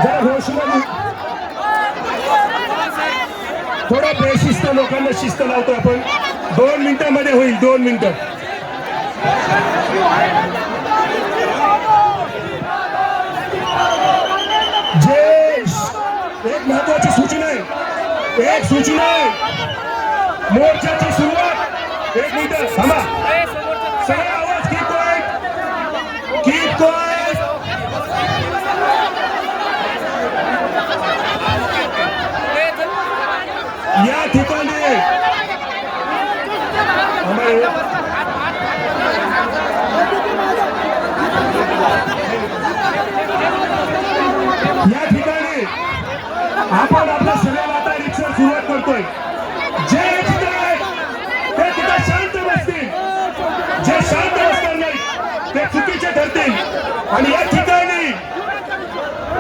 जरा घोषणा थोडा बेशिस्त लोकांना शिस्त लावतो आपण. 2 मिनिटांमध्ये होईल, 2 मिनिटं. एक महत्वाची सूचना आहे, एक सूचना आहे. मोर्चाची सुरुवात 1 मिनिट थांबा. सगळे आवाज कीप क्वाइट. या ठिकाणी आपण आपल्या सगळ्याला आता रिक्षा सुरुवात करतोय. जे ते तिथे शांत बसतील, जे शांत बसणार नाही ते चुकीचे ठरतील. आणि या ठिकाणी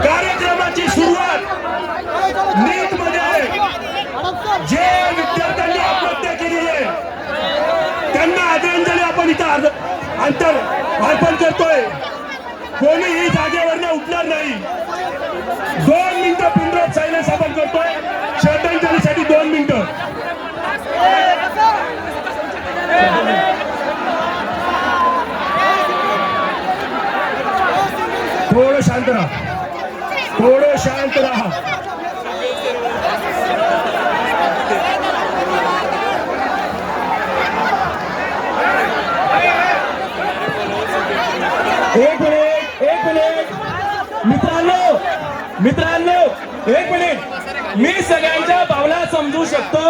कार्यक्रमाची सुरुवात नीट मध्ये आहे. जे विद्यार्थ्यांनी आत्महत्या केली आहे त्यांना आदरांजली आपण इथं अंतर अर्पण करतोय. कोणीही जागेवरनं उठणार नाही. 2 मिनिटं पिनड्रॉप सायलेन्स आपण करतोय. श्रद्धांजलीसाठी 2 मिनिटं. थोडं शांत राहा, थोडं शांत राहा. एक मिनिट मित्रांनो 1 मिनिट. मी सगळ्यांच्या भावना समजू शकतो.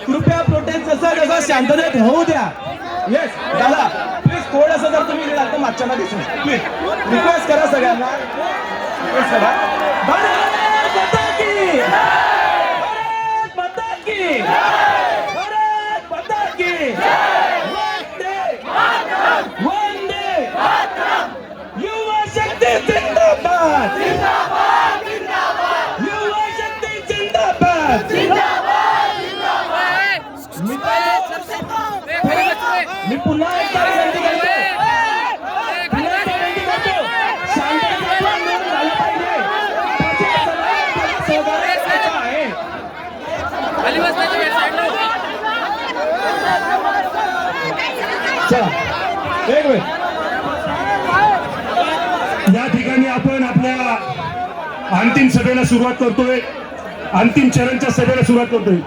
कृपया प्रोटेस्ट जसा शांततेत होऊ द्या. येस दादा प्लीज थोडंसं जर तुम्ही गेलात तर मागच्या दिसून प्लीज रिक्वेस्ट करा सगळ्यांना. रिक्वेस्ट करा. भारत माता की, भारत माता की, भारत माता की. वंदे मातरम. युवा शक्ती जिंदाबाद, युवा शक्ती जिंदाबाद. मी पुन्हा एकदा विनंती करतो, शांततेचा आंदोलन झालं पाहिजे. सहकार्य करायचं आहे. चला एक मिनिट. या ठिकाणी आपण आपल्या अंतिम सभेला सुरुवात करतोय. अंतिम चरणच्या सभेला सुरुवात करतोय.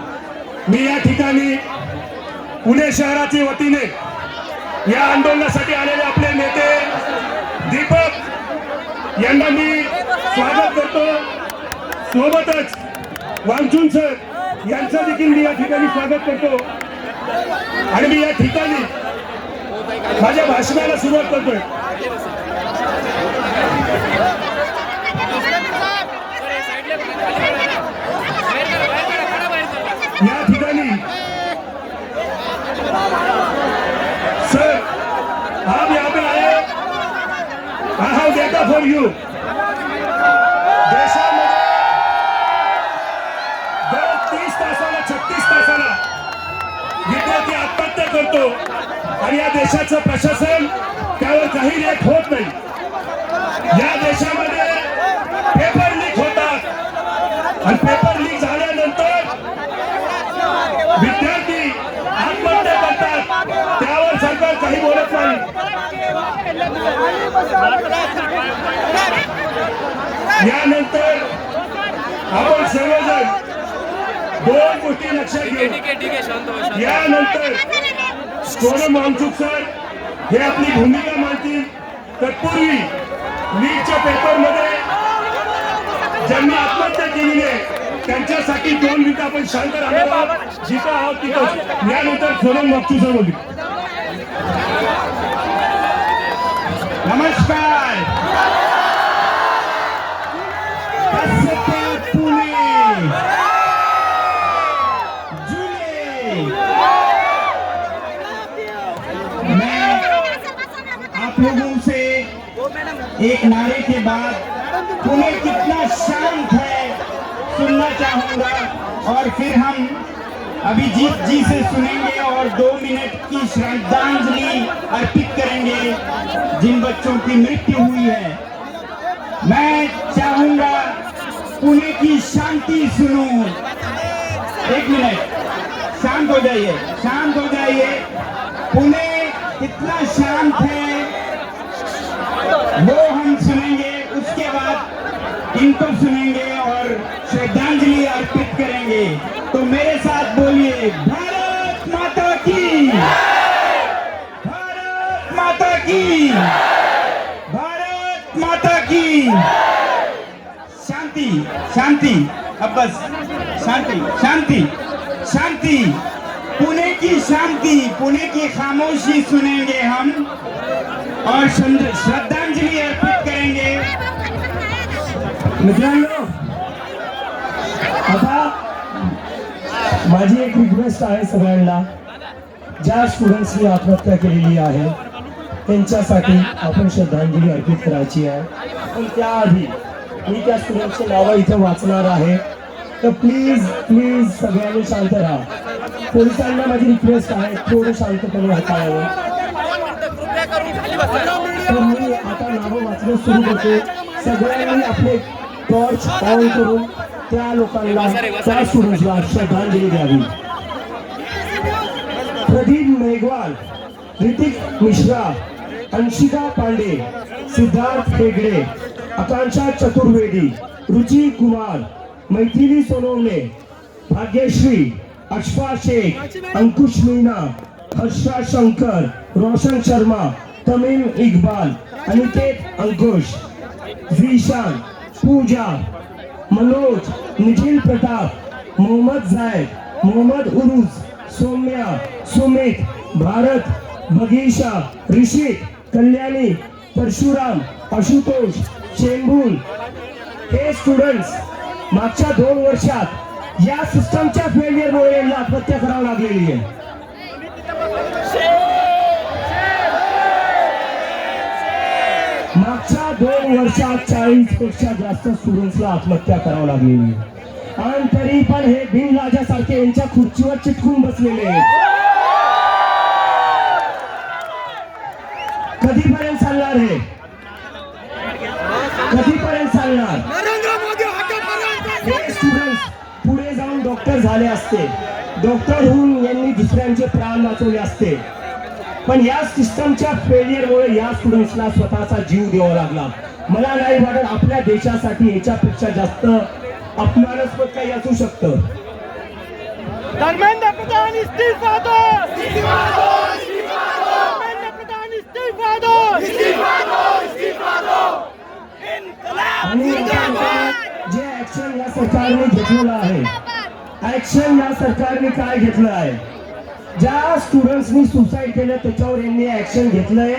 मी या ठिकाणी पुणे शहराच्या वतीने या आंदोलनासाठी आलेले आपले नेते दीपक यांना मी स्वागत करतो. सोबतच वांचून सर यांचं देखील मी या ठिकाणी स्वागत करतो. आणि मी या ठिकाणी माझ्या भाषणाला सुरुवात करतोय. या ठिकाणी सर आप यहाँ पे आए. I have data for you. देशामध्ये दर 30 तासाला 36 तासाला विद्यार्थी आत्महत्या करतो आणि या देशाचं प्रशासन त्यावर काही रिॲक्ट होत नाही. या देशामध्ये पेपर लीक होतात आणि पेपर लीक झाल्यानंतर विद्यार्थी आत्महत्या करतात. त्यावर सरकार काही बोलत नाही. यानंतर आपण सर्वजण 2 गोष्टी लक्षात घेऊ. यानंतर सोनम वांगचुक सर हे आपली भूमिका मांडतील. तत्पूर्वी नीटच्या पेपरमध्ये ज्यांनी आत्महत्या केलेली आहे त्यांच्यासाठी 2 मिनिटं आपण शांत राहणार आहोत. जिथं आहोत तिथं. यानंतर सोनम वांगचुक सर बोलतील. नमस्कार. पुणे जुले. मैं आप लोगों से एक नारे के बाद पुणे कितना शांत है सुनना चाहूंगा और फिर हम अभिजीत जी से सुनेंगे और 2 मिनट की श्रद्धांजलि अर्पित करेंगे जिन बच्चों की मृत्यु हुई है. मैं चाहूंगा पुणे की शांति सुनो। एक मिनट, शांत हो जाइए, शांत हो जाइए। पुणे कितना शांत है वो हम सुनेंगे, उसके बाद इनको सुनेंगे और श्रद्धांजलि अर्पित करेंगे। तो मेरे साथ बोलिए, भारत माता की, भारत माता की, भारत माता की। शांति शांति, अब बस शांति शांति शांति। पुणे की शांति, पुणे की खामोशी सुनेंगे हम और श्रद्धांजलि अर्पित करेंगे। मित्रांनो, आता माझी एक रिक्वेस्ट आहे सगळ्यांना, ज्या स्टुडंट्सनी आत्महत्या केलेली आहे त्यांच्यासाठी आपण श्रद्धांजली अर्पित करायची आहे. पण त्याआधी मी त्या स्टुडंटची नावं इथं वाचणार आहे, तर प्लीज प्लीज सगळ्यांनी शांत राहा. पोलिसांना माझी रिक्वेस्ट आहे, थोडं शांतपणे हाताळावं. तर मी आता नावं वाचणं सुरू करतो. सगळ्यांनी आपले टॉर्च ऑन करून त्या लोकांना, त्या स्टुडंट्सला श्रद्धांजली द्यावी. प्रदीप मेघवाल, ऋतिक मिश्रा, अंशिका पांडे, सिद्धार्थ हेगडे, आकांक्षा चतुर्वेदी, रुचि कुमार, मैथिली सोनवणे, भाग्यश्री, अशफा शेख, अंकुश मीना, हर्षा शंकर, रोशन शर्मा, तमिल इकबाल, अनिकेत अंकुश, जीशान, पूजा, मनोज, निखिल प्रताप, मोहम्मद जायद, मोहम्मद उरुस, सौम्या, सुमित, भारत, बगीशा, ऋषिक, कल्याणी, परशुराम, आशुतोष, चेंबूल. हे स्टुडंट्स मागच्या 2 वर्षात या सिस्टमच्या फेलियरमुळे यांना आत्महत्या करावी लागलेली आहे. मागच्या 2 वर्षात 40 पेक्षा जास्त स्टुडंट्सला आत्महत्या करावी लागलेली आहे. आणि तरी पण हे बिनलाजासारखे यांच्या खुर्चीवर चिटकून बसलेले आहेत. कधीपर्यंत चालणार हे? कधीपर्यंत चालणार? हे स्टुडंट्स पुढे जाऊन डॉक्टर झाले असते, डॉक्टर होऊन यांनी दुसऱ्यांचे प्राण वाचवले असते. पण या सिस्टमच्या फेलियरमुळे या स्टुडंट्सला स्वतःचा जीव द्यावा लागला. मला नाही वाटत आपल्या देशासाठी याच्यापेक्षा जास्त अपमानास्पद काही असू शकतं. धर्मेंद्र प्रधान इस्तीफा दो, इस्तीफा दो, इस्तीफा दो, धर्मेंद्र प्रधान इस्तीफा दो, इस्तीफा दो, इस्तीफा दो. आणि जे ऍक्शन या सरकारने घेतलेलं आहे, ऍक्शन या सरकारने काय घेतलं आहे? ज्या स्टुडंट्सनी सुसाईड केलं त्याच्यावर यांनी ऍक्शन घेतलंय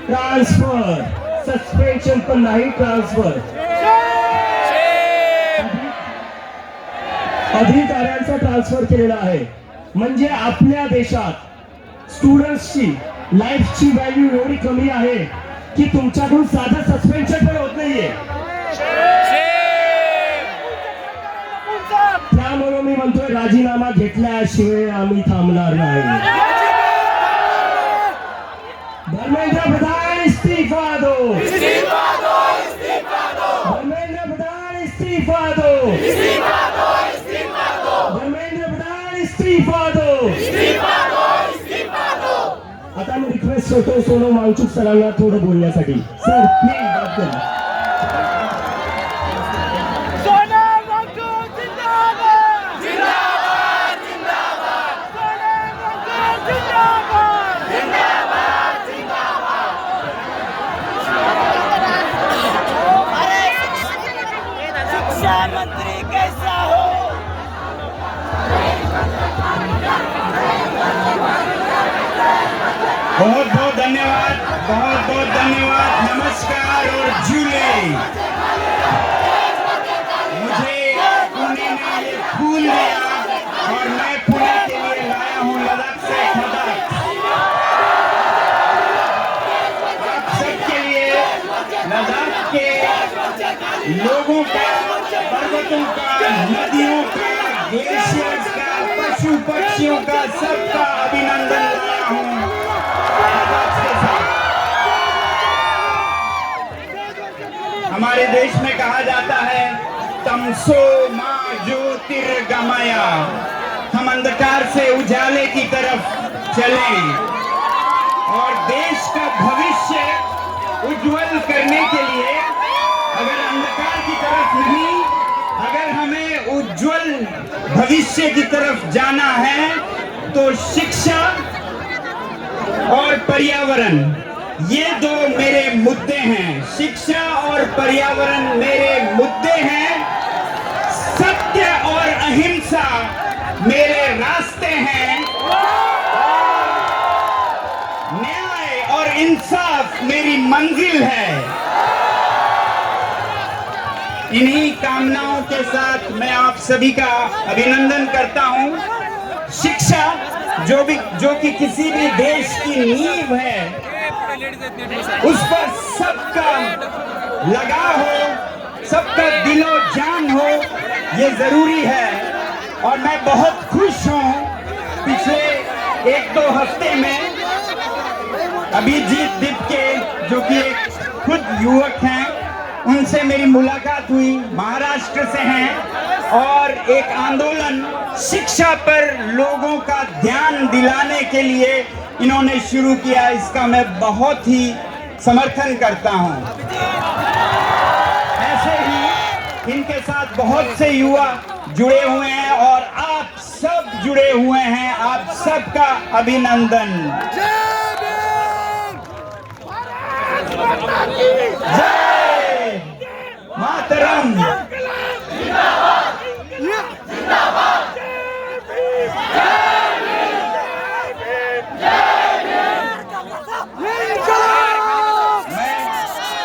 ट्रान्सफर, सस्पेन्शन पण नाही, ट्रान्सफर. अधिकाऱ्यांचा ट्रान्सफर केलेला आहे. म्हणजे आपल्या देशात स्टुडंट्सची लाईफची व्हॅल्यू एवढी कमी आहे की तुमच्याकडून साधं सस्पेन्शन पण होत नाहीये. त्यामुळे मी म्हणतोय, राजीनामा घेतल्याशिवाय आम्ही थांबणार नाही. धर्मेंद्र प्रधान इस्तीफा दो, इस्तीफा दो, इस्तीफा दो, धर्मेंद्र प्रधान इस्तीफा दो, इस्तीफा दो, इस्तीफा दो, धर्मेंद्र प्रधान इस्तीफा दो, इस्तीफा दो, इस्तीफा दो. आता मी रिक्वेस्ट करतो सोनम वांगचुक सरांना थोडं बोलण्यासाठी. सर प्लीज बात करा. सोनम वांगचुक जिंदाबाद, जिंदाबाद, जिंदाबाद. सोनम वांगचुक जिंदाबाद, जिंदाबाद, जिंदाबाद. शिक्षा मंत्री कैसा हो? बहुत बहुत धन्यवाद, बहुत बहुत धन्यवाद, नमस्कार और झूले. मुझे पुणे ने ये फूल दिया और मैं पुणे के लिए लाया हूँ लद्दाख से खदक. आप सबके लिए लद्दाख के लोगों का, पर्वतों का, नदियों का, ग्लेशियर्स का, पशु पक्षियों का, सबका अभिनंदन लाया हूँ. हमारे देश में कहा जाता है तमसो मा ज्योतिर्गमय, हम अंधकार से उजाले की तरफ चलें और देश का भविष्य उज्जवल करने के लिए अगर अंधकार की तरफ नहीं, अगर हमें उज्जवल भविष्य की तरफ जाना है तो शिक्षा और पर्यावरण, ये दो मेरे मुद्दे हैं। शिक्षा और पर्यावरण मेरे मुद्दे हैं। सत्य और अहिंसा मेरे रास्ते हैं। न्याय और इंसाफ मेरी मंजिल है। इन्हीं कामनाओं के साथ मैं आप सभी का अभिनंदन करता हूं। शिक्षा जो कि किसी भी देश की नींव है, उस पर सबका लगाव हो, सबका दिलो जान हो, ये जरूरी है। और मैं बहुत खुश हूं, पिछले 1-2 हफ्ते में अभिजीत दिपके, जो कि एक खुद युवक हैं, उनसे मेरी मुलाकात हुई, महाराष्ट्र से हैं, और एक आंदोलन शिक्षा पर लोगों का ध्यान दिलाने के लिए इन्होंने शुरू किया। इसका मैं बहुत ही समर्थन करता हूं। ऐसे ही इनके साथ बहुत से युवा जुड़े हुए हैं और आप सब जुड़े हुए हैं। आप सबका अभिनंदन। जय मातरम।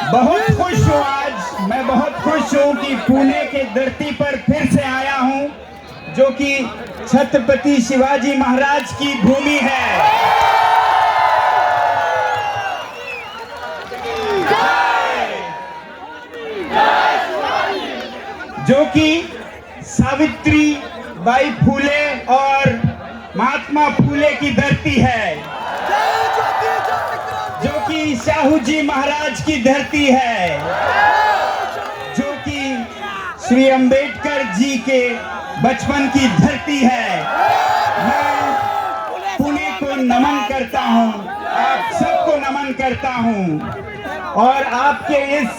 बहुत खुश हूँ आज, मैं बहुत खुश हूँ कि पुणे के धरती पर फिर से आया हूँ, जो कि छत्रपति शिवाजी महाराज की भूमि है। जो कि सावित्री बाई फूले और महात्मा फूले की धरती है, जो कि शाहू जी महाराज की धरती है, जो कि श्री अंबेडकर जी के बचपन की धरती है। मैं पुणे को नमन करता हूं, आप सबको नमन करता हूं और आपके इस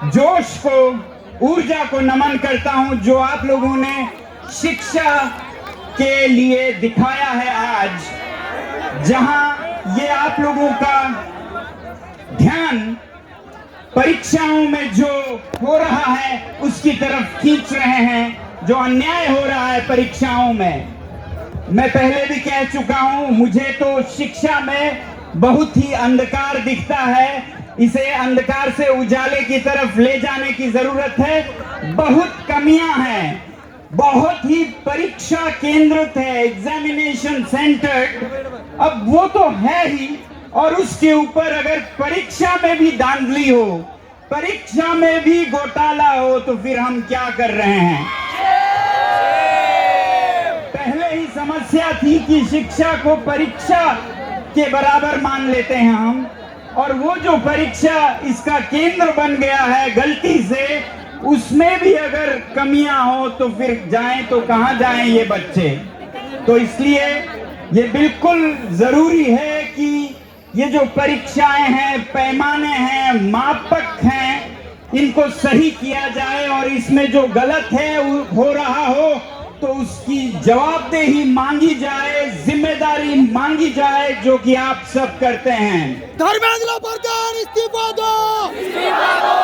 जोश को, ऊर्जा को नमन करता हूं जो आप लोगों ने शिक्षा के लिए दिखाया है आज, जहां ये आप लोगों का ध्यान परीक्षाओं में जो हो रहा है उसकी तरफ खींच रहे हैं, जो अन्याय हो रहा है परीक्षाओं में। मैं पहले भी कह चुका हूं, मुझे तो शिक्षा में बहुत ही अंधकार दिखता है। इसे अंधकार से उजाले की तरफ ले जाने की जरूरत है। बहुत कमियां हैं, बहुत ही परीक्षा केंद्रित है, एग्जामिनेशन सेंटर्ड। अब वो तो है ही, और उसके ऊपर अगर परीक्षा में भी धांधली हो, परीक्षा में भी घोटाला हो, तो फिर हम क्या कर रहे हैं? पहले ही समस्या थी कि शिक्षा को परीक्षा के बराबर मान लेते हैं हम, और वो जो परीक्षा इसका केंद्र बन गया है गलती से, उसमें भी अगर कमियां हो तो फिर जाएं तो कहां जाएं ये बच्चे। तो इसलिए ये बिल्कुल जरूरी है कि ये जो परीक्षाएं हैं, पैमाने हैं, मापक हैं, इनको सही किया जाए और इसमें जो गलत है हो रहा हो तो उसकी जवाबदेही मांगी जाए, जिम्मेदारी मांगी जाए, जो कि आप सब करते हैं। धर्मेंद्र प्रधान इस्तीफा दो, इस्तीफा दो,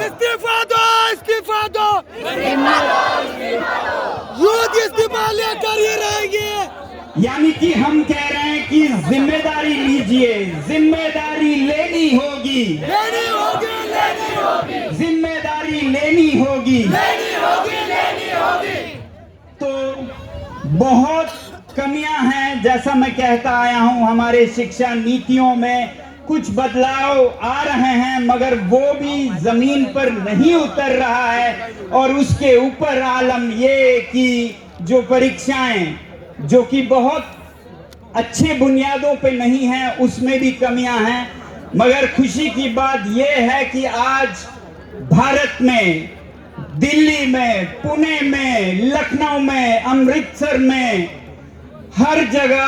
इस्तीफा दो, इस्तीफा दो, युद्ध इस्तीफा लेकर ही रहेंगे। यानी कि हम कह रहे हैं कि जिम्मेदारी लीजिए, जिम्मेदारी लेनी होगी, लेनी होगी, लेनी होगी, जिम्मेदारी लेनी होगी, लेनी होगी, लेनी होगी। तो बहुत कमियां हैं, जैसा मैं कहता आया हूं, हमारे शिक्षा नीतियों में कुछ बदलाव आ रहे हैं, मगर वो भी जमीन पर नहीं उतर रहा है। और उसके ऊपर आलम ये कि जो परीक्षाएं, जो कि बहुत अच्छे बुनियादों पे नहीं हैं, उसमें भी कमियां हैं। मगर खुशी की बात यह है कि आज भारत में दिल्ली में, पुणे में, लखनऊ में, अमृतसर में, हर जगह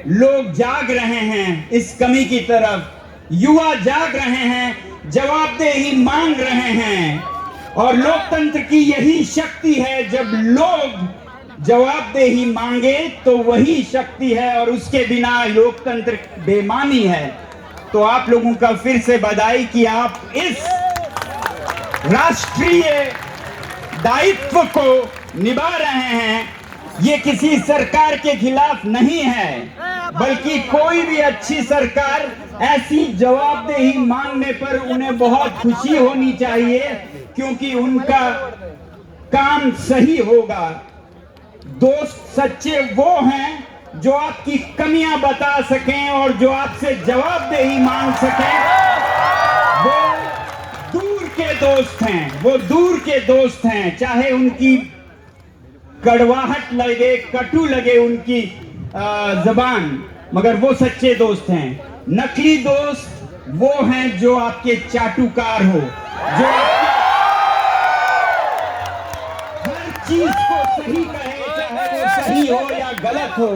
लोग जाग रहे हैं इस कमी की तरफ। युवा जाग रहे हैं, जवाबदेही मांग रहे हैं। और लोकतंत्र की यही शक्ति है, जब लोग जवाबदेही मांगे तो वही शक्ति है, और उसके बिना लोकतंत्र बेमानी है। तो आप लोगों का फिर से बधाई कि आप इस राष्ट्रीय दायित्व को निभा रहे हैं। ये किसी सरकार के खिलाफ नहीं है, बल्कि कोई भी अच्छी सरकार ऐसी जवाबदेही मांगने पर उन्हें बहुत खुशी होनी चाहिए, क्योंकि उनका काम सही होगा। दोस्त सच्चे वो हैं जो आपकी कमियां बता सकें और जो आपसे जवाबदेही मांग सकें। वो दूर के दोस्त हैं, वो दूर के दोस्त हैं, चाहे उनकी कड़वाहट लगे, कटु लगे उनकी जबान, मगर वो सच्चे दोस्त हैं। नकली दोस्त वो हैं जो आपके चाटुकार हो, जो हर चीज को सही कहे, चाहे वो सही हो या गलत हो।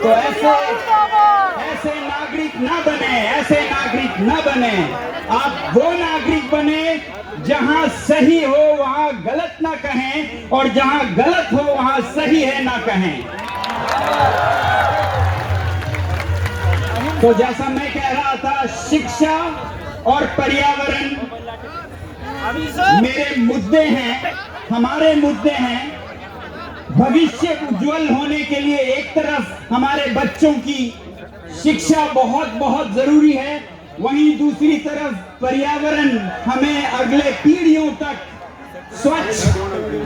तो ऐसे नागरिक ना बने, ऐसे नागरिक ना बने। आप वो नागरिक बने जहां सही हो वहां गलत ना कहें, और जहां गलत हो वहां सही है ना कहें। तो जैसा मैं कह रहा था, शिक्षा और पर्यावरण मेरे मुद्दे हैं, हमारे मुद्दे हैं। भविष्य उज्जवल होने के लिए एक तरफ हमारे बच्चों की शिक्षा बहुत बहुत जरूरी है, वहीं दूसरी तरफ पर्यावरण हमें अगले पीढ़ियों तक स्वच्छ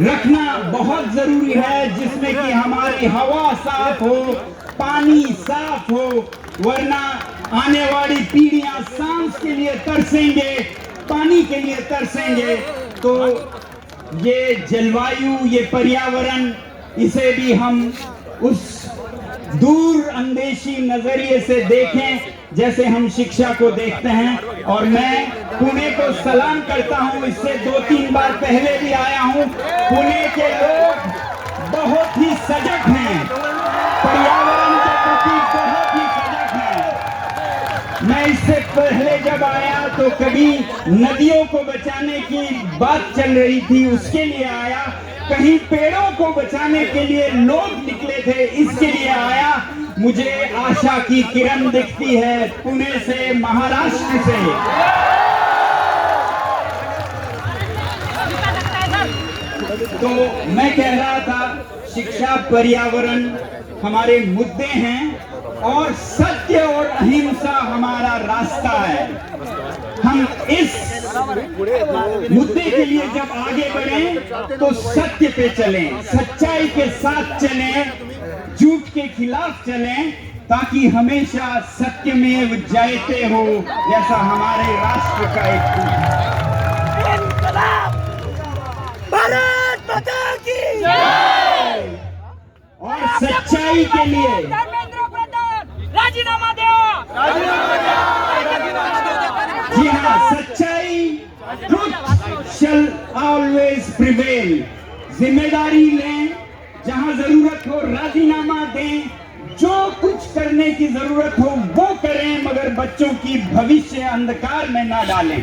रखना बहुत जरूरी है, जिसमें कि हमारी हवा साफ हो, पानी साफ हो, वरना आने वाली पीढ़ियां सांस के लिए तरसेंगे, पानी के लिए तरसेंगे। तो ये जलवायु, ये पर्यावरण, इसे भी हम उस दूर अंदेशी नजरिए से देखें जैसे हम शिक्षा को देखते हैं। और मैं पुणे को सलाम करता हूं, इससे 2-3 बार पहले भी आया हूं। पुणे के लोग बहुत ही सजग हैं, पर्यावरण के प्रति बहुत ही सजग हैं। मैं इससे पहले जब आया तो कभी नदियों को बचाने की बात चल रही थी, उसके लिए आया। कहीं पेड़ों को बचाने के लिए लोग निकले थे, इसके लिए आया। मुझे आशा की किरण दिखती है पुणे से, महाराष्ट्र से। तो मैं कह रहा था, शिक्षा, पर्यावरण हमारे मुद्दे हैं, और सत्य और अहिंसा हमारा रास्ता है। हम इस मुद्दे के लिए जब आगे बढ़ें तो सत्य पे चलें, सच्चाई के साथ चलें, झूठ के खिलाफ चलें, ताकि हमेशा सत्यमेव जयते हो, जैसा हमारे राष्ट्र का एक भारत माता की जय। और सच्चाई के लिए धर्मेंद्र प्रधान राजीनामा दो, जी हाँ, सच्चाई, ट्रुथ शैल ऑलवेज प्रिवेल। जिम्मेदारी लें, जहां जरूरत हो राजीनामा दें, जो कुछ करने की जरूरत हो वो करें, मगर बच्चों की भविष्य अंधकार में ना डालें।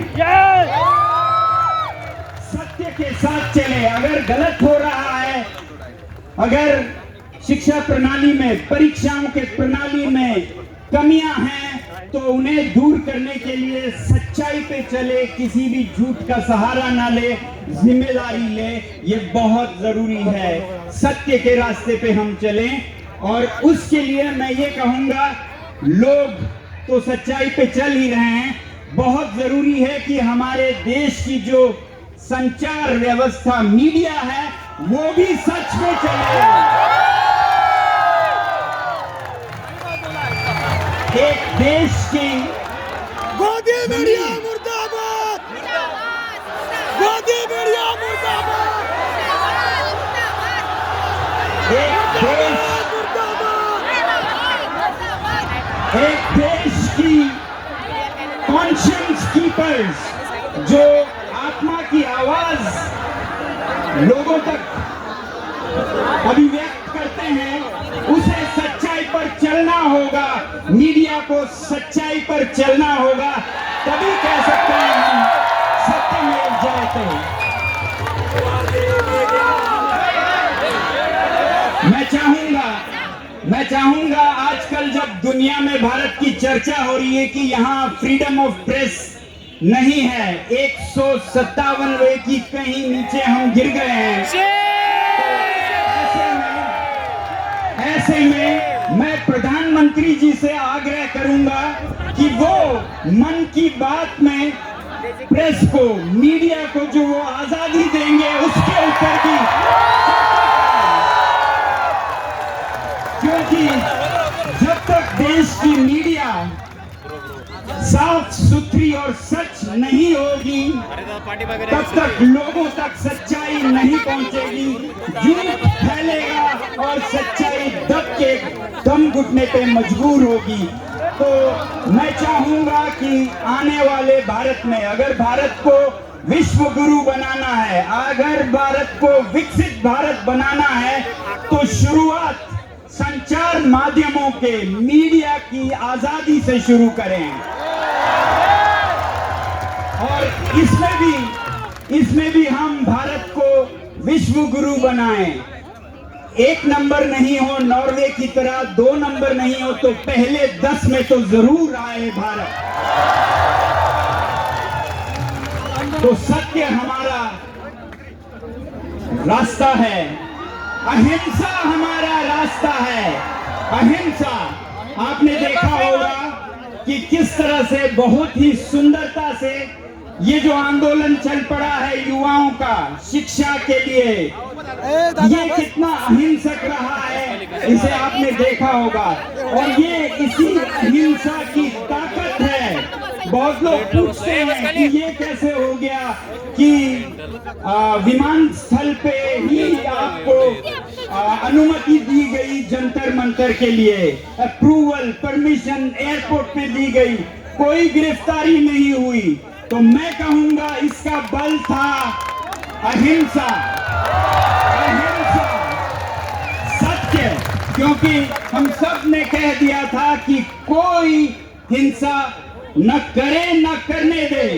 सत्य के साथ चलें। अगर गलत हो रहा है, अगर शिक्षा प्रणाली में, परीक्षाओं के प्रणाली में कमियां हैं, तो उन्हें दूर करने के लिए सच्चाई पे चले, किसी भी झूठ का सहारा ना ले, जिम्मेदारी ले। ये बहुत जरूरी है, सत्य के रास्ते पे हम चलें। और उसके लिए मैं ये कहूंगा, लोग तो सच्चाई पे चल ही रहे हैं, बहुत जरूरी है कि हमारे देश की जो संचार व्यवस्था, मीडिया है, वो भी सच में चले। एक देश की गोदी मीडिया मुर्दाबाद, गोदी मीडिया मुर्दाबाद, एक देश की कॉन्शियंस कीपर्स, जो आत्मा की आवाज लोगों तक अभिव्यक्त करते हैं, उसे सच्चाई पर चलना होगा, मीडिया को सच्चाई पर चलना होगा, तभी कह सकते हैं हम सत्यमेव जयते। मैं चाहूंगा आजकल जब दुनिया में भारत की चर्चा हो रही है कि यहाँ फ्रीडम ऑफ प्रेस नहीं है, 157वें की कहीं नीचे हम गिर गए हैं, ऐसे में मैं प्रधानमंत्री जी से आग्रह करूंगा कि वो मन की बात में प्रेस को, मीडिया को जो वो आजादी देंगे उसके ऊपर भी, क्योंकि जब तक देश की मीडिया साफ सुथरी और सच नहीं होगी तब तक लोगों तक सच्चाई नहीं पहुंचेगी, झूठ फैलेगा और सच्चाई दम घुटने पे मजबूर होगी। तो मैं चाहूंगा कि आने वाले भारत में अगर भारत को विश्व गुरु बनाना है, अगर भारत को विकसित भारत बनाना है, तो शुरुआत संचार माध्यमों के, मीडिया की आजादी से शुरू करें और इसमें भी हम भारत को विश्व गुरु बनाएं। 1 नंबर नहीं हो नॉर्वे की तरह, 2 नंबर नहीं हो तो पहले 10 में तो जरूर आए भारत। तो सत्य हमारा रास्ता है, अहिंसा हमारा रास्ता है। अहिंसा, आपने देखा होगा कि किस तरह से बहुत ही सुंदरता से ये जो आंदोलन चल पड़ा है युवाओं का शिक्षा के लिए, ये कितना अहिंसक रहा है, इसे आपने देखा होगा। और ये इसी अहिंसा की ताकत है। बहुत लोग पूछते हैं कि ये कैसे हो गया कि विमान स्थल पे ही आपको अनुमति दी गई, जंतर मंतर के लिए अप्रूवल, परमिशन एयरपोर्ट पे दी गई, कोई गिरफ्तारी नहीं हुई। तो मैं कहूंगा इसका बल था अहिंसा, सत्य, क्योंकि हम सब ने कह दिया था कि कोई हिंसा न करे न करने दे,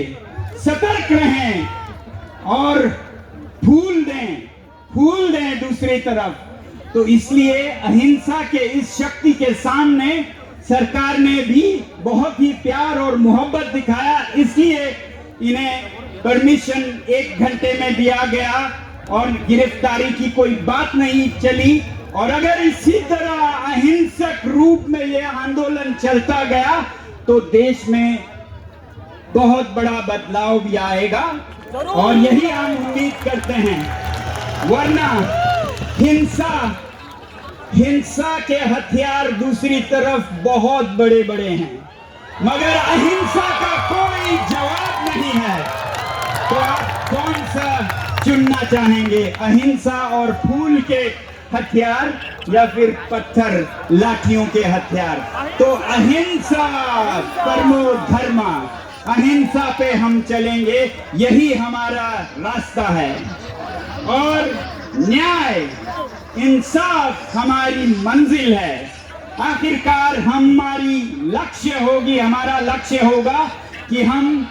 सतर्क रहें और फूल दें दूसरी तरफ। तो इसलिए अहिंसा के इस शक्ति के सामने सरकार ने भी बहुत ही प्यार और मोहब्बत दिखाया, इसलिए इन्हें परमिशन 1 घंटे में दिया गया और गिरफ्तारी की कोई बात नहीं चली। और अगर इसी तरह अहिंसक रूप में यह आंदोलन चलता गया तो देश में बहुत बड़ा बदलाव भी आएगा और यही हम उम्मीद करते हैं। वरना हिंसा के हथियार दूसरी तरफ बहुत बड़े बड़े हैं, मगर अहिंसा का कोई जवाब नहीं है। तो आप कौन सा चुनना चाहेंगे, अहिंसा और फूल के हथियार या फिर पत्थर लाठियों के हथियार? तो अहिंसा परमो धर्मा, अहिंसा पे हम चलेंगे, यही हमारा रास्ता है। और न्याय इंसाफ हमारी मंजिल है। आखिरकार हमारी लक्ष्य होगी, हमारा लक्ष्य होगा कि हम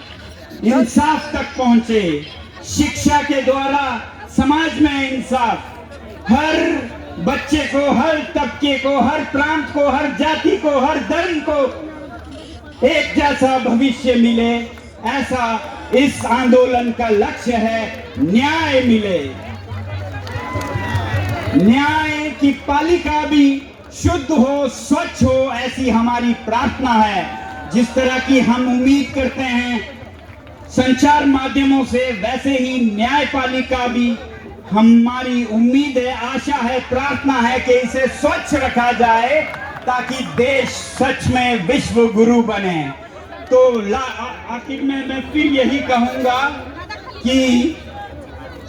इंसाफ तक पहुंचे, शिक्षा के द्वारा समाज में इंसाफ, हर बच्चे को, हर तबके को, हर प्रांत को, हर जाति को, हर धर्म को एक जैसा भविष्य मिले, ऐसा इस आंदोलन का लक्ष्य है। न्याय मिले, न्याय की पालिका भी शुद्ध हो, स्वच्छ हो, ऐसी हमारी प्रार्थना है। जिस तरह की हम उम्मीद करते हैं संचार माध्यमों से, वैसे ही न्यायपालिका भी हमारी उम्मीद है, आशा है, प्रार्थना है कि इसे स्वच्छ रखा जाए ताकि देश सच में विश्व गुरु बने। तो आखिर में मैं फिर यही कहूंगा कि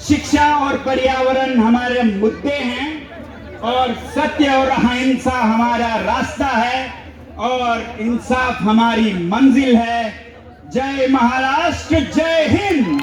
शिक्षा और पर्यावरण हमारे मुद्दे हैं और सत्य और अहिंसा हमारा रास्ता है और इंसाफ हमारी मंजिल है। जय महाराष्ट्र, जय हिंद।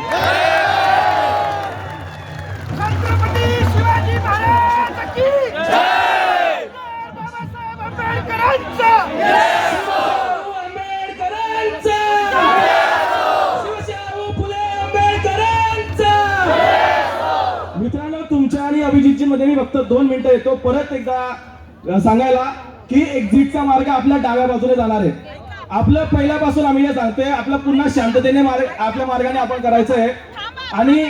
अभिजितजी मध्ये मी फक्त 2 मिनिटं येतो. परत एकदा सांगायला की एक्झिटचा मार्ग आपल्या डाव्या बाजूने जाणार आहे. आपलं पहिल्यापासून आम्ही हे सांगतोय, आपलं पुन्हा शांततेने आपल्या मार्गाने आपण करायचं आहे. आणि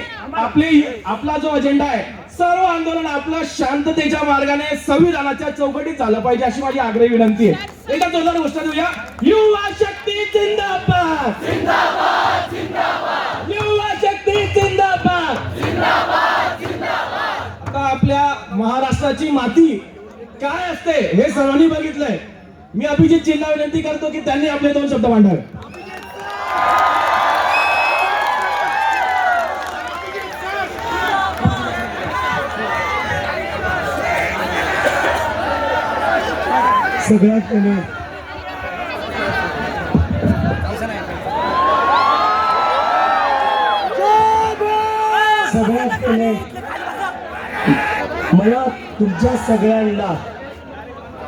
आपला जो अजेंडा आहे, सर्व आंदोलन आपलं शांततेच्या मार्गाने संविधानाच्या चौकटीत झालं पाहिजे, अशी माझी आग्रही विनंती आहे. एकदा जोरदार गोष्ट देऊया. युवा शक्ती जिंदाबाद, जिंदाबाद, जिंदाबाद. युवा शक्ती जिंदाबाद, जिंदाबाद, जिंदाबाद. आता आपल्या महाराष्ट्राची माती काय असते हे सर्वांनी बघितलंय. मी अभिजितजींना विनंती करतो की त्यांनी आपले 2 शब्द मांडावे. सगळ्यात पहिले मला तुमच्या सगळ्यांना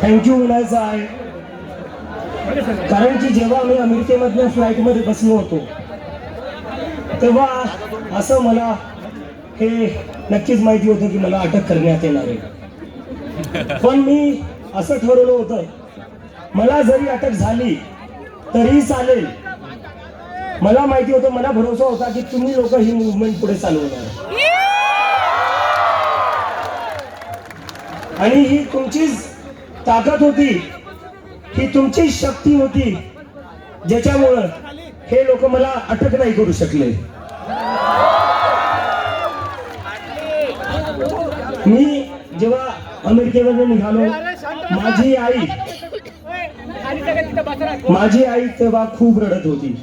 थँक्यू म्हणायचं आहे. कारण की जेव्हा मी अमेरिकेमधल्या फ्लाईटमध्ये बसलो होतो तेव्हा असं मला हे नक्कीच माहिती होतं की मला अटक करण्यात येणार आहे. पण मी असं ठरवलं होतं, मला जरी अटक झाली तरी चालेल. मला माहिती होतं, मला भरोसा होता की तुम्ही लोक ही मुवमेंट पुढे चालवणार आणि ही तुमचीच ताकद होती, ही तुमची शक्ती होती, ज्याच्यामुळं हे लोक मला अटक नाही करू शकले. मी जेव्हा अमेरिकेमध्ये निघालो, माझी आई तेव्हा खूप रडत होती.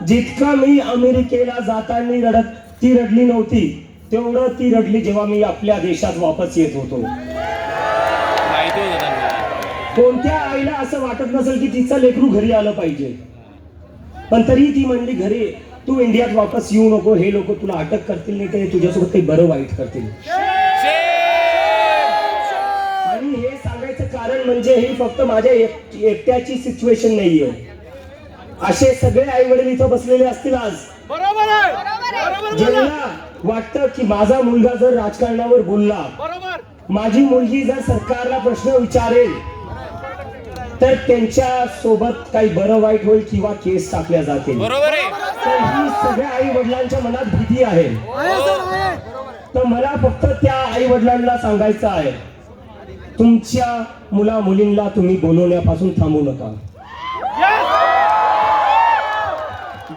जितका मी अमेरिकेला जाताना ती रडली नव्हती, तेवढं ती रडली जेव्हा मी आपल्या देशात वापस येत होतो. कोणत्या आईला असं वाटत नसेल की तिचं लेकरू घरी आलं पाहिजे, पण तरी ती म्हणली घरी तू इंडियात वापस येऊ नको, हे लोक तुला अटक करतील नाही तर तुझ्यासोबत काही बरं वाईट करतील. आणि हे सांगायचं कारण म्हणजे ही फक्त माझ्या एकट्याची सिच्युएशन नाहीये. असे सगळे आई वडील इथं बसलेले असतील आज, बरोबर आहे, ज्यांना वाटतं की माझा मुलगा जर राजकारणावर बोलला, माझी मुलगी जर सरकारला प्रश्न विचारेल तर त्यांच्या सोबत काही बरं वाईट होईल किंवा केस टाकल्या जातील. बरोबर आहे. तर ही सगळ्या आई वडिलांच्या मनात भीती आहे. तर मला फक्त त्या आई वडिलांना सांगायचं आहे, तुमच्या मुला मुलींना तुम्ही बोलवण्यापासून थांबू नका.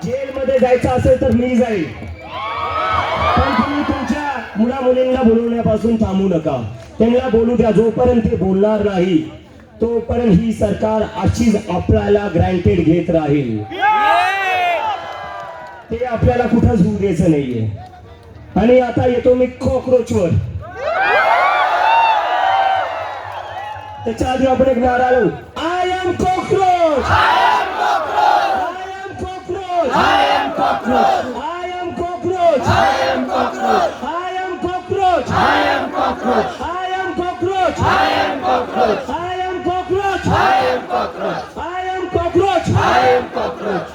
जेलमध्ये जायचं असेल तर मी जाईल, पण तुम्ही तुमच्या मुला मुलींना बोलवण्यापासून थांबू नका. त्यांना बोलू द्या. जोपर्यंत ते बोलणार नाही तोपर्यंत ही सरकार अशीच आपल्याला ग्रँटेड घेत राहील. ते आपल्याला कुठंच होऊ द्यायचं नाहीये. आणि आता येतो मी कॉकरोचवर. त्याच्या आधी आपण एक नारा लावू, I am cockroach, I am cockroach, I am cockroach, I am cockroach, I am cockroach, I am cockroach, I am cockroach, I am cockroach, I am cockroach, I am cockroach, I am cockroach, I am cockroach, I am cockroach.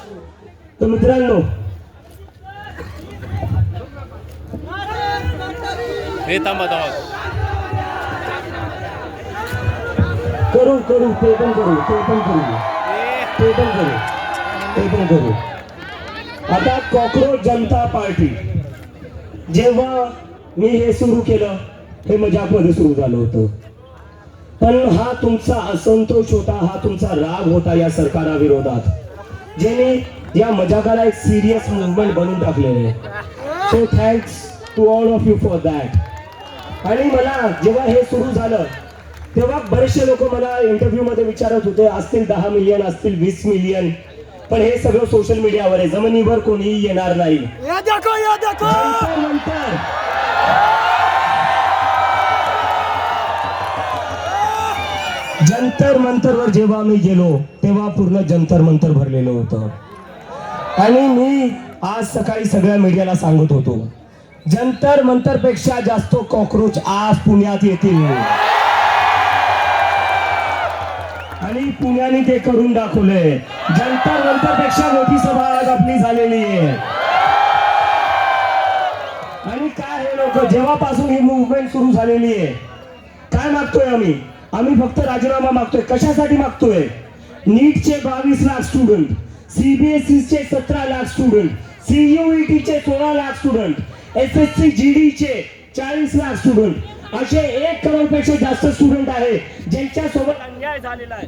तर मित्रांनो, हे थांबा करू करू ते पण करू, ते पण करू, ते पण करू, ते पण करू. आता कॉकरोच जनता पार्टी, जेव्हा मी हे सुरू केलं हे मजाकमध्ये सुरू झालं होतं, पण हा तुमचा असंतोष होता, हा तुमचा राग होता या सरकाराविरोधात, ज्याने या मजाकाला एक सिरियस मुवमेंट बनवून टाकलेले. So thanks to all of you for that. आणि मला जेव्हा हे सुरू झालं तेव्हा बरेचसे लोक मला इंटरव्ह्यू मध्ये विचारत होते, असतील 10 मिलियन, असतील 20 मिलियन, पण हे सगळं सोशल मीडियावर आहे, जमिनीवर कोणीही येणार नाही. जंतर मंतरवर जेव्हा मी गेलो तेव्हा पूर्ण जंतर मंतर भरलेलं होतं. आणि मी आज सकाळी सगळ्या मीडियाला सांगत होतो, जंतर मंतर पेक्षा जास्त कॉकरोच आज पुण्यात येतील. आणि पुण्याने ते करून दाखवलंय. जंतर मंतर पेक्षा मोठी सभा आज आपली झालेली आहे. आणि काय अरे लोक, जेव्हापासून ही मुवमेंट सुरू झालेली आहे, काय मागतोय आम्ही फक्त राजीनामा मागतोय. कशासाठी मागतोय? नीटचे 22 लाख स्टुडंट, सीबीएसईचे 17 लाख स्टुडंट, सीयूईटीचे 16 लाख स्टुडंट, SSC GD चे 40 लाख स्टुडंट, असे 1 करोड पेक्षा जास्त स्टुडंट आहे ज्यांच्या सोबत अन्याय झालेला आहे.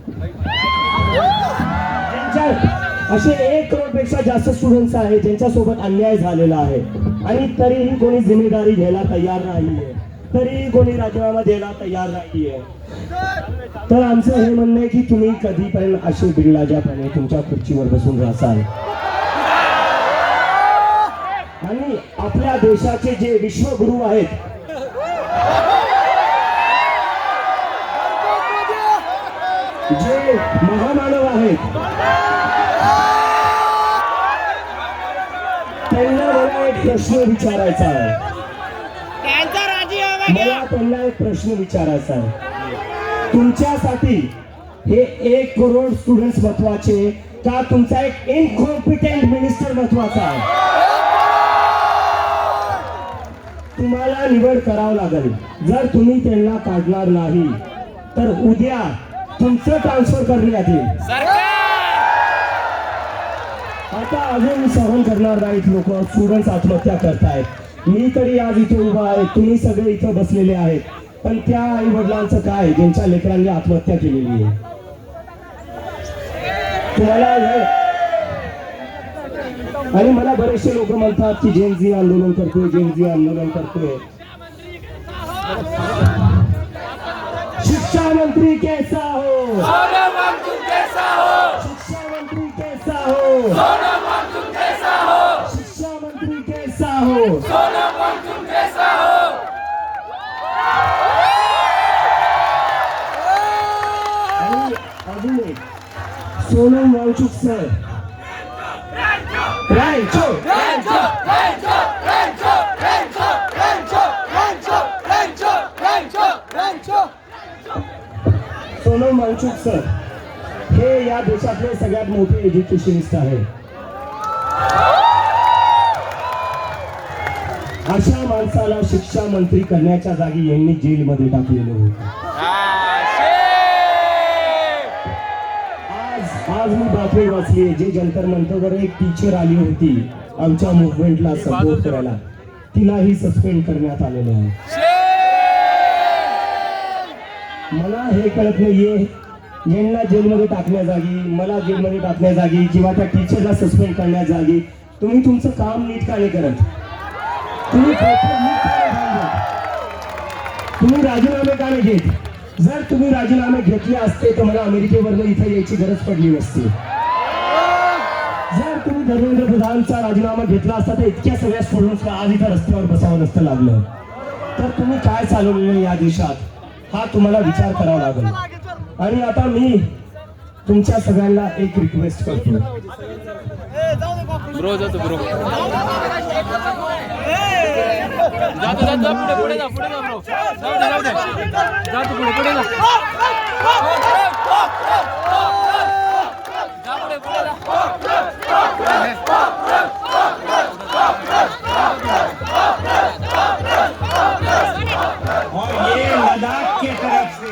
असे 1 करोड पेक्षा जास्त स्टुडंट्स आहेत ज्यांच्या सोबत अन्याय झालेला आहे, आणि तरीही कोणी जिम्मेदारी घ्यायला तयार नाहीये, तरीही कोणी राजीनामा द्यायला तयार नाहीये. तर आमचं हे म्हणणं आहे की तुम्ही कधीपर्यंत असे बिर्लाजापणे तुमच्या खुर्चीवर बसून राहाल, आणि आपल्या देशाचे जे विश्वगुरु आहेत, जे महामानव आहेत, त्यांना मला एक प्रश्न विचारायचा आहे. मला त्यांना एक प्रश्न विचारायचा आहे. तुमच्यासाठी हे 1 करोड स्टुडंट्स महत्वाचे का तुमचा एक इनकॉम्पिटेंट मिनिस्टर महत्वाचा आहे? तुम्हाला निवड करावं लागेल. जर तुम्ही त्यांना काढणार नाही तर उद्या तुमचं ट्रान्सफर करण्यात येईल. आता अजून सहन करणार नाहीत लोक. स्टुडंट्स आत्महत्या करतायत. मी तरी आज इथे उभा आहे, तुम्ही सगळे इथं बसलेले आहेत, पण त्या आई वडिलांचं काय ज्यांच्या लेकरांनी आत्महत्या केलेली आहे? तुम्हाला आणि मला बरेचसे लोक म्हणतात की जेनझी आंदोलन करतोय, जेनझी आंदोलन करतोय. शिक्षा मंत्री कैसा हो, शिक्षा मंत्री कैसा हो, शिक्षा मंत्री कैसा हो, आणि अजून एक सोनम वांगचुक सर, सोनम वांगचुक सर हे या देशातले सगळ्यात मोठे एज्युकेशनिस्ट आहेत. अशा माणसाला शिक्षा मंत्री करण्याच्या जागी यांनी जेलमध्ये टाकलेलं होतं. आज मी बातमी वाचली, जे जंतर मंतरवर एक टीचर आली होती आमच्या मुवमेंटला सपोर्ट करायला, तिलाही सस्पेंड करण्यात आलेलं आहे. मला हे कळत नाहीये, यांना जेलमध्ये टाकण्याजागी, मला जेलमध्ये टाकण्याजागी किंवा त्या टीचरला सस्पेंड करण्याजागी तुम्ही तुमचं काम नीट का नाही करत? तुम्ही राजीनामे का नाही घेत? जर तुम्ही राजीनामे घेतले असते तर मला अमेरिकेवरनं इथे यायची गरज पडली नसती. जर तुम्ही धर्मेंद्र प्रधानचा राजीनामा घेतला असता तर इतक्या सगळ्या स्टुडंट्सला आज इथं रस्त्यावर बसावं नसतं लागलं. तर तुम्ही काय चालवलेलं या देशात हा तुम्हाला विचार करावा लागेल. आणि आता मी तुमच्या सगळ्यांना एक रिक्वेस्ट करतो. ब्रो जातो ब्रो जातो जातो पुढे जा ब्रो जाऊ दे जातो पुढे जा और ये लद्दाख की तरफ से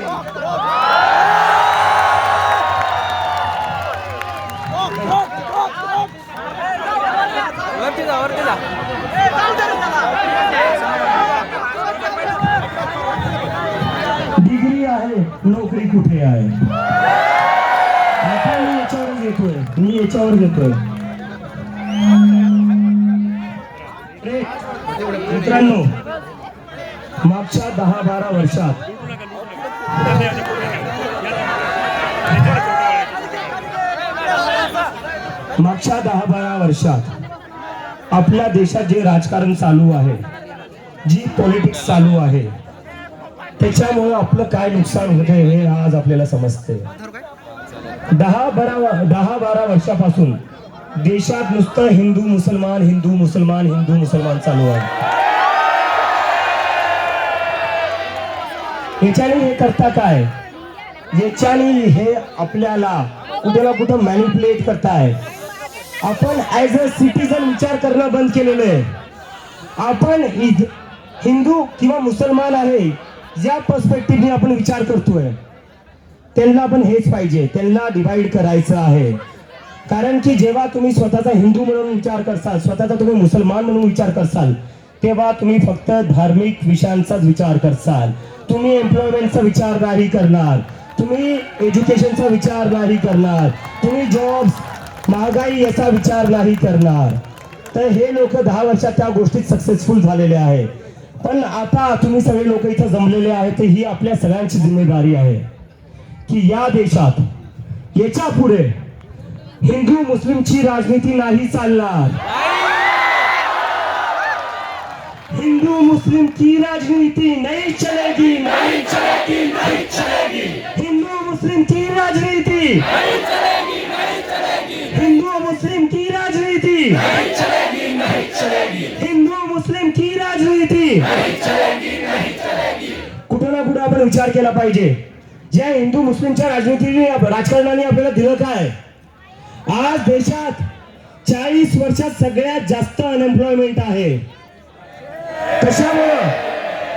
वरती जा डिग्री आहे, नोकरी कुठे आहे? आता मी याच्यावर घेतोय. मित्रांनो, मागच्या 10-12 वर्षात आपल्या देशात जे राजकारण चालू आहे, जी पॉलिटिक्स चालू आहे, त्याच्यामुळे आपलं काय नुकसान होते हे आज आपल्याला समजते. 10-12 वर्षापासून देशात नुसतं हिंदू मुसलमान चालू आहे. याच्याने हे करता काय? याच्याने हे आपल्याला कुठे ना कुठं मॅनिप्युलेट करताय. आपण ऍज अ सिटीजन विचार करणं बंद केलेलं आहे. आपण हिंदू किंवा मुसलमान आहे या पर्स्पेक्टिव्हने आपण विचार करतोय, त्यांना पण हेच पाहिजे, त्यांना डिवाइड करायचं आहे. कारण की जेव्हा तुम्ही स्वतःचा हिंदू म्हणून विचार करसाल, स्वतःचा तुम्ही मुसलमान म्हणून विचार करसाल, तेव्हा तुम्ही फक्त धार्मिक विषयांचाच विचार करसाल. तुम्ही एम्प्लॉयमेंटचा विचार नाही करणार, तुम्ही एज्युकेशनचा विचार नाही करणार, तुम्ही जॉब्स, महागाई याचा विचार नाही करणार. तर हे लोक 10 वर्षात त्या गोष्टीत सक्सेसफुल झालेले आहेत. पण आता तुम्ही सगळे लोक इथं जमलेले आहेत, तर ही आपल्या सगळ्यांची जिम्मेदारी आहे की या देशात याच्या पुढे हिंदू मुस्लिमची राजनीती नाही चालणार. हिंदू मुस्लिम की राजनीति नहीं चलेगी, नहीं चलेगी, नहीं चलेगी. हिंदू मुस्लिम की राजनीति नहीं चलेगी, नहीं चलेगी. हिंदू मुस्लिम की राजनीति नहीं चलेगी, नहीं चलेगी. हिंदू मुस्लिम की राजनीति नहीं चलेगी, नहीं चलेगी. कुठं ना कुठं आपण विचार केला पाहिजे, ज्या हिंदू मुस्लिमच्या राजनीतीने राजकारणाने आपल्याला दिलं काय. आज देशात 40 वर्षात सगळ्यात जास्त अनएम्प्लॉयमेंट आहे.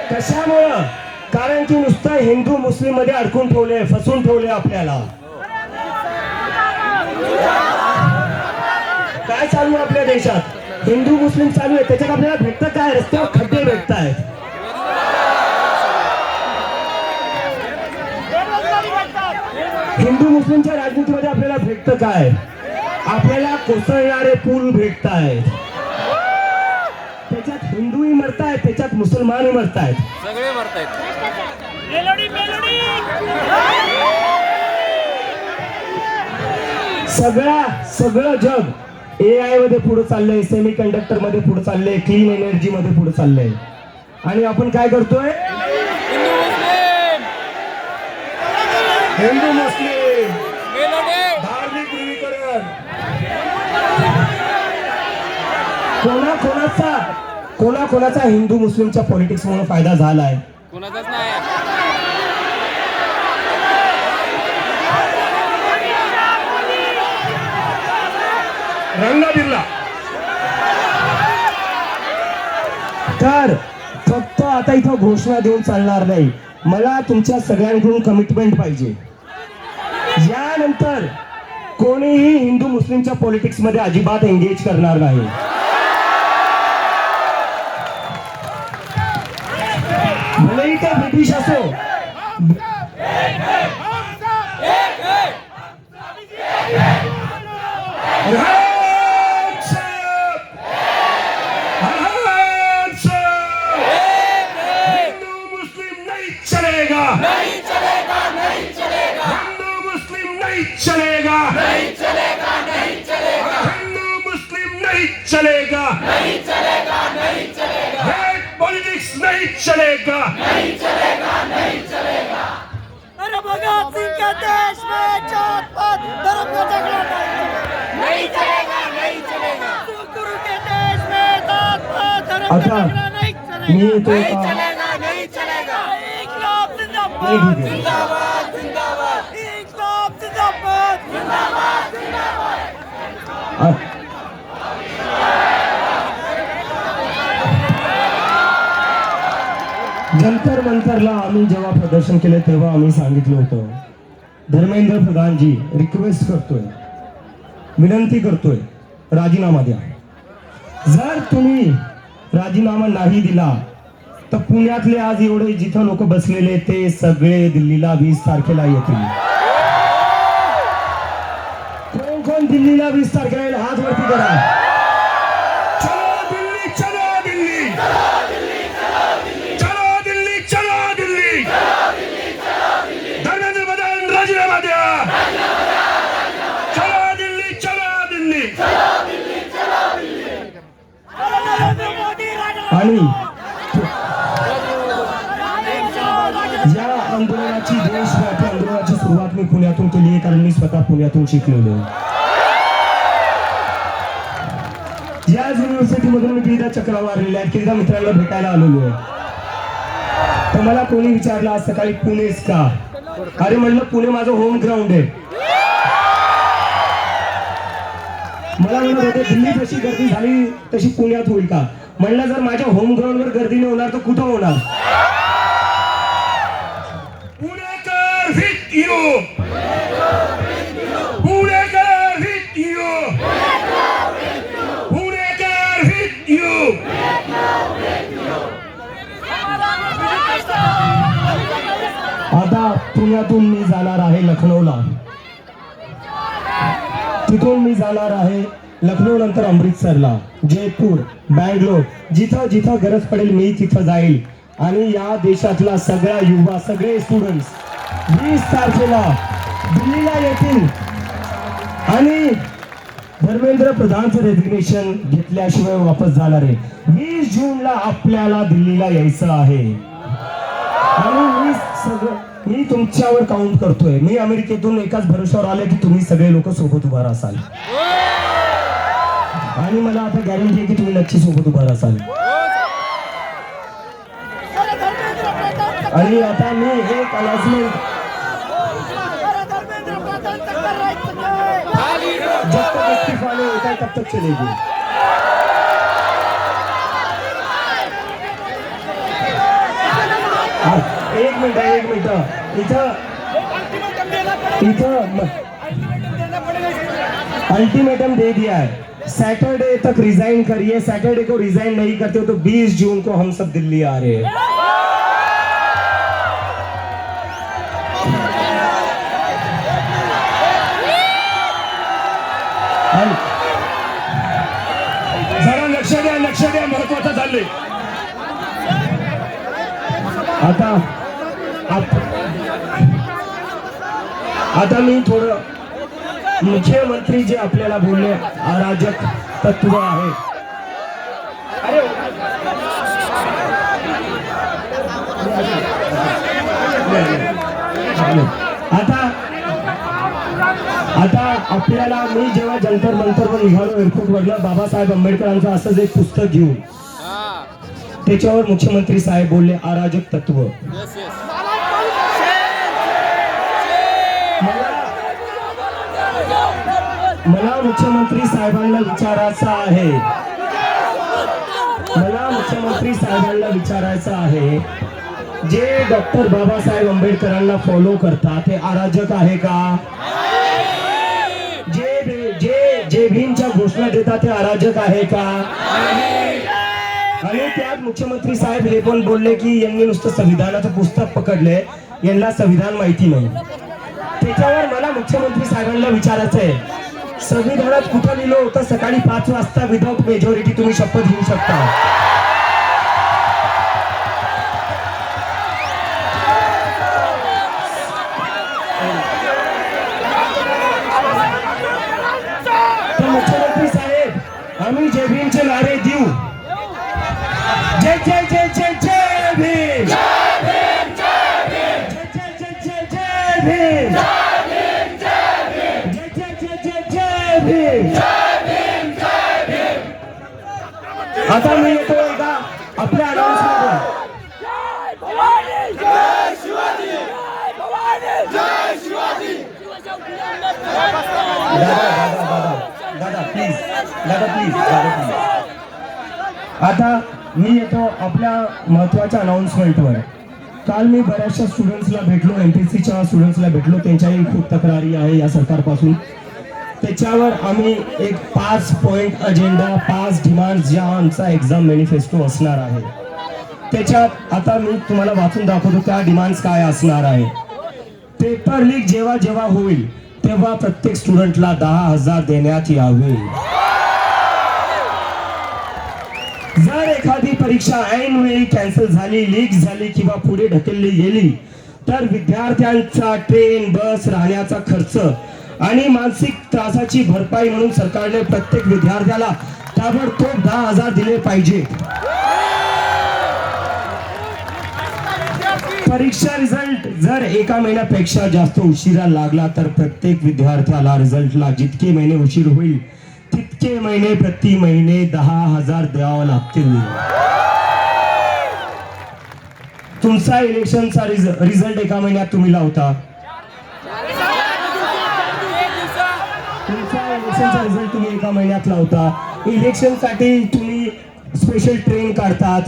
कशामुळं? कारण की नुसतं हिंदू मुस्लिम मध्ये अडकून ठेवले, फसून ठेवले आपल्याला. काय चालू आहे आपल्या देशात? हिंदू मुस्लिम चालू आहे, त्याच्यात आपल्याला भेटतं काय? रस्त्यावर खड्डे भेटत आहेत. हिंदू मुस्लिमच्या राजनीतीमध्ये आपल्याला भेटतं काय? आपल्याला कोसळणारे पूल भेटत आहेत. त्याच्यात हिंदूही मरतायत, त्याच्यात मुसलमानही मरतायत, सगळे मरतायत. सगळं जग AI मध्ये पुढे चाललंय, सेमी कंडक्टर मध्ये पुढे चाललंय, क्लीन एनर्जी मध्ये पुढे चाललंय. आणि आपण काय करतोय? हिंदू मुस्लिम धार्मिक ध्रुवीकरण. कोणाचा हिंदू मुस्लिमच्या पॉलिटिक्स म्हणून फायदा झालाय? कोणाचाच नाही. रंग बिरला. तर फक्त आता इथं घोषणा देऊन चालणार नाही, मला तुमच्या सगळ्यांकडून कमिटमेंट पाहिजे. यानंतर कोणीही हिंदू मुस्लिमच्या पॉलिटिक्स मध्ये अजिबात एंगेज करणार नाही. भलेही ते ब्रिटिश असो, हिंदू मुस्लिम नहीं चलेगा, नहीं चलेगा, नहीं चलेगा. हिंदू मुस्लिम नहीं चलेगा, नहीं चलेगा, नहीं चलेगा. हिंदू मुस्लिम नहीं चलेगा, नहीं चलेगा, नहीं चलेगा. हेट पॉलिटिक्स नहीं चलेगा, नहीं चलेगा, नहीं चलेगा. अरे भगत सिंह के देश में जात पात धर्म का झगड़ा नहीं चलेगा, नहीं चलेगा. गुरु के देश में जात पात धर्म का आता झगड़ा नहीं मी चलेगा, येतो नहीं का? चलेगा, नहीं चलेगा. इन्कलाब जिंदाबाद, नहीं, ठीक है. जिंदाबाद, जिंदाबाद. इन्कलाब जिंदाबाद, जिंदाबाद, जिंदाबाद. जंतर मंतरला आम्ही जेव्हा प्रदर्शन केले तेव्हा आम्ही सांगितलं होतं, धर्मेंद्र प्रधानजी रिक्वेस्ट करतोय, विनंती करतोय, राजीनामा द्या. जर तुम्ही राजीनामा नाही दिला तर पुण्यातले आज एवढे जिथं लोक बसलेले ते सगळे दिल्लीला 20 तारखेला येतील. कोण दिल्लीला 20 तारखेला येईल? हात वरती करा. चलो दिल्ली, चलो दिल्ली, चलो दिल्ली, चलो दिल्ली. धर्मेंद्र प्रधान राजीनामा द्या. चलो दिल्ली, चलो दिल्ली. नरेंद्र मोदी आणि या आंदोलनाची देशव्यापी आंदोलनाची सुरुवात मी पुण्यातून केली आहे, कारण मी स्वतः पुण्यातून शिकलेलो आहे. याच युनिव्हर्सिटीमधून मी कितीदा चक्रा मारलेल्या आहेत, कितीदा मित्रांना भेटायला आलेलो आहे. तर मला कोणी विचारलं आज सकाळी पुणेच का? अरे म्हणलं पुणे माझं होम ग्राउंड आहे. मला म्हणत होते दिल्ली जशी गर्दी झाली तशी पुण्यात होईल का? म्हणलं जर माझ्या होम ग्राउंडवर गर्दी नाही होणार तर कुठं होणार? Punekar with you, Punekar with you, Punekar with you. आता पुण्यातून मी जाणार आहे लखनौला, तिथून मी जाणार आहे लखनौ नंतर अमृतसरला, जयपूर, बँगलोर, जिथं जिथं गरज पडेल मी तिथं जाईल. आणि या देशातला सगळा युवा, सगळे स्टुडंट्स 20 तारखेला दिल्लीला येतील आणि धर्मेंद्र प्रधानचं रेजिग्नेशन घेतल्याशिवाय वापस जाणार आहे. 20 जूनला आपल्याला दिल्लीला यायचं आहे आणि मी तुमच्यावर काउंट करतोय. मी अमेरिकेतून एकाच भरोश्यावर आले की तुम्ही सगळे लोक सोबत उभा असाल आणि मला आता गॅरंटी आहे की तुम्ही नक्की सोबत उभा असाल. आणि आता मी एक अनाउन्समेंट, जब तक इस्तीफा नहीं होता तब तक चलेगी. एक मिनिट इथं अल्टीमेटम दे दिया है. सैटरडे तक रिजाइन करिए, सैटरडे को रिजाइन नहीं करते हो तो 20 जून को हम सब दिल्ली आ रहे हैं. जरा लक्ष द्या, महत्वाचं चाललंय. आता मी थोडं मुख्यमंत्री जे आपल्याला बोलले अराजक तत्व आहे. आता आपल्याला मी जेव्हा जंतर मंतरवर निघालो एअरपोर्टवरला बाबासाहेब आंबेडकरांचं असंच एक पुस्तक घेऊन, त्याच्यावर मुख्यमंत्री साहेब बोलले अराजक तत्व. मला मुख्यमंत्री साहेबांना विचारायचं आहे, जे डॉक्टर बाबासाहेब आंबेडकरांना फॉलो करतात ते अराजक आहे का? जे भीमच्या घोषणा देतात ते अराजक आहे का? आणि त्यात मुख्यमंत्री साहेब हे पण बोलले की यांनी नुसतं संविधानाचं पुस्तक पकडले, यांना संविधान माहिती नाही. त्याच्यावर मला मुख्यमंत्री साहेबांना विचारायचं आहे, संविधानात कुठं लिहिलं होतं सकाळी 5 वाजता विदाउट मेजॉरिटी तुम्ही शपथ घेऊ शकता? तर मुख्यमंत्री साहेब, आम्ही जय भीमचे नारे देऊ. जय जय जय जय जय भीम, जय जय जय जय भीम, आता मी येतो एका आपल्या अनाउन्समेंट. दादा प्लीज. आता मी येतो आपल्या महत्वाच्या अनाउन्समेंटवर. काल मी बऱ्याचशा स्टुडंट्सला भेटलो, MPSCच्या स्टुडंट्सला भेटलो, त्यांच्याही खूप तक्रारी आहे या सरकारपासून. त्याच्यावर आम्ही एक 5 पॉइंट अजेंडा, 5 डिमांड्स ज्या आमचा एक्झाम मॅनिफेस्टो असणार आहे, त्याच्यात आता मी तुम्हाला वाचून दाखवतो त्या डिमांड्स काय असणार आहे. पेपर लीक जेव्हा जेव्हा होईल तेव्हा प्रत्येक स्टुडंटला 10,000 देण्यात यावे. जर एखादी परीक्षा ऐन वेळी कॅन्सल झाली, लीक झाली किंवा पुढे ढकलली गेली तर विद्यार्थ्यांचा ट्रेन, बस, राहण्याचा खर्च आणि मानसिक त्रासाची भरपाई म्हणून सरकारने प्रत्येक विद्यार्थ्याला ताबडतोब 10,000 दिले पाहिजे. परीक्षा रिझल्ट जर 1 महिन्यापेक्षा जास्त उशिरा लागला तर प्रत्येक विद्यार्थ्याला रिझल्टला जितके महिने उशीर होईल तितके महिने प्रति महिने 10,000 द्यावं लागतील. तुमचा इलेक्शनचा रिझल्ट 1 महिन्यात तुम्ही लावता, तुमचा इलेक्शनचा रिझल्ट तुम्ही 1 महिन्यात लावता. इलेक्शनसाठी तुम्ही स्पेशल ट्रेन काढतात.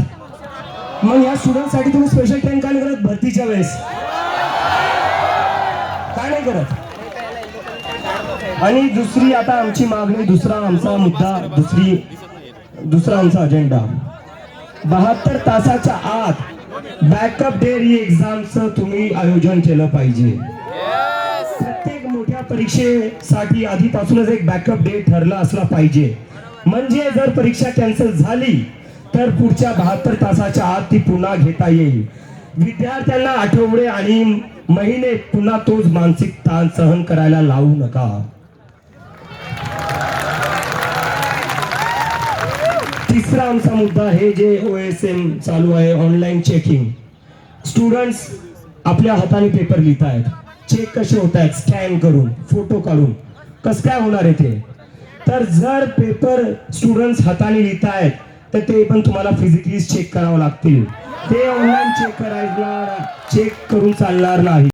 मग या स्टुडंटसाठी तुम्ही स्पेशल ट्रेन का नाही करत भरतीच्या वेळेस? काय नाही करत? आणि दुसरी आता आमची मागणी, दुसरा आमचा मुद्दा, दुसरा आमचा अजेंडा, 72 तासाच्या आत बॅकअप डे री एक्झामचं तुम्ही आयोजन केलं पाहिजे. प्रत्येक मोठ्या परीक्षेसाठी आधीपासूनच एक बॅकअप डे ठरला असला पाहिजे. म्हणजे जर परीक्षा कॅन्सल झाली तर पुढच्या 72 तासाच्या आत ती पुन्हा घेता येईल. विद्यार्थ्यांना आठवडे आणि महिने पुन्हा तोच मानसिक ताण सहन करायला लावू नका. तिसरा आमचा मुद्दा, हे जे OSM चालू आहे, ऑनलाईन चेकिंग. स्टुडंट्स आपल्या हाताने पेपर लिहित आहेत. चेक कसे होत आहेत? स्कॅन करून, फोटो काढून. कसं काय होणार आहे ते? तर जर पेपर स्टुडंट्स हाताने लिहित आहेत तर ते पण तुम्हाला फिजिकली चेक करावं लागतील. ते ऑनलाईन चेक करून चालणार नाही.